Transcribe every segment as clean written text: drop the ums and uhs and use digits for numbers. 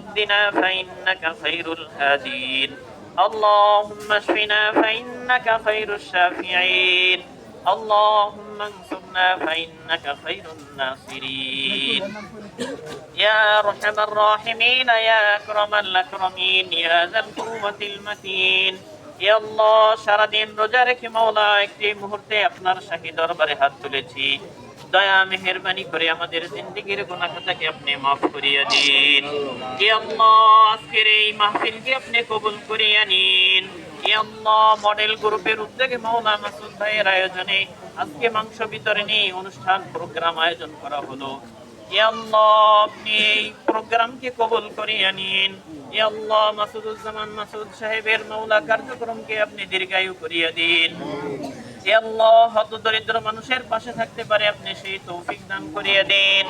اهدنا فإنك خير الهادين اللهم اشفنا فإنك خير الشافعين اللهم انصرنا فإنك خير الناصرين يا أرحم الراحمين يا أكرم الأكرمين يا ذا القوة المتين يا الله সারাদিন রোজা রেখে মাওলা একটি মুহূর্তে আপনার শাহী দরবারে হাত তুলেছি দয়া মেহেরবানি করে আমাদের জিন্দেগীর গুনাহ খাতাকে আপনি maaf করিয়া দিন ইয়া আল্লাহ আজকের এই মাহফিলকে আপনি কবুল করিয়া নিন ইয়া আল্লাহ মডেল গ্রুপের উদ্যোগে মাওলানা মাসুদ ভাইয়ের আয়োজনে আজকে মাংস বিতরণী অনুষ্ঠান প্রোগ্রাম আয়োজন করা হলো ইয়া আল্লাহ আপনি এই প্রোগ্রামকে কবুল করিয়া নিন ইয়া আল্লাহ মাসুদুজ্জামান মাসুদ সাহেবের মাওলা কার্যক্রমকে আপনি দীর্ঘায়ু করিয়া দিন ইয়া আল্লাহ হত দরিদ্র মানুষের পাশে থাকতে পারে আপনি সেই তৌফিক দান করিয়া দিন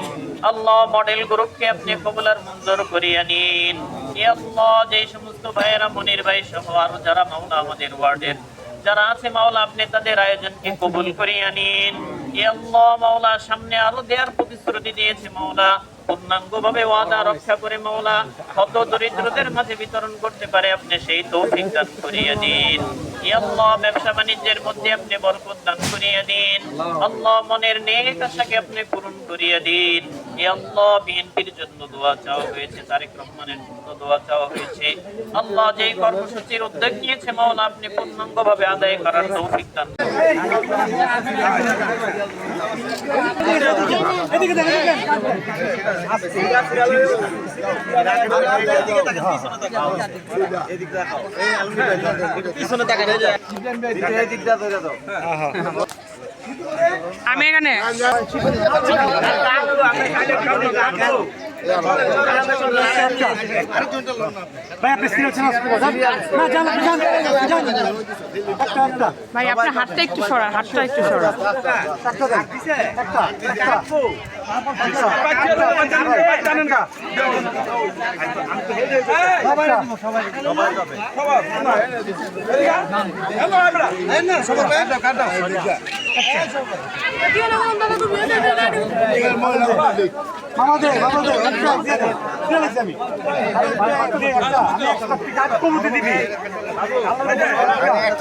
আল্লাহ মডেল গ্রুপকে আপনি কবুল আর মঞ্জুর করিয়া নিন ইয়া আল্লাহ যে সমস্ত ভাইয়েরা মনির ভাই সহ আর যারা মাওলা আমাদের ওয়ার্ডের যারা আছে মাওলা আপনি তাদের আয়োজনকে কবুল করিয়া নিন ইয়া আল্লাহ মাওলা সামনে আরো দেওয়ার প্রতিশ্রুতি দিয়েছে মাওলা পূর্ণাঙ্গভাবে ওয়াদা রক্ষা করে মাওলা কত দরিদ্রদের মাঝে বিতরণ করতে পারে আপনি সেই তৌফিক দান করিয়া দিন ইয়া আল্লাহ ব্যবসা বাণিজ্যের মধ্যে আপনি বরকত দান করিয়া দিন আল্লাহ মনের নেক আশাকে আপনি পূরণ করিয়া দিন ইয়া আল্লাহ বিএনপির জন্য দোয়া চাওয়া হয়েছে তারেক রহমানের জন্য দোয়া চাওয়া হয়েছে আল্লাহ যে কর্মসূচির উদ্যোগ নিয়েছে মাওলা আপনি পূর্ণাঙ্গভাবে আদায় করার তৌফিক দান আমি এখানে ভাই আপনার হাতটা একটু সরান হাতটা একটু সরান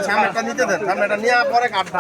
সামনেটা নিতে দেন সামনেটা নিয়ে পরে কাটতে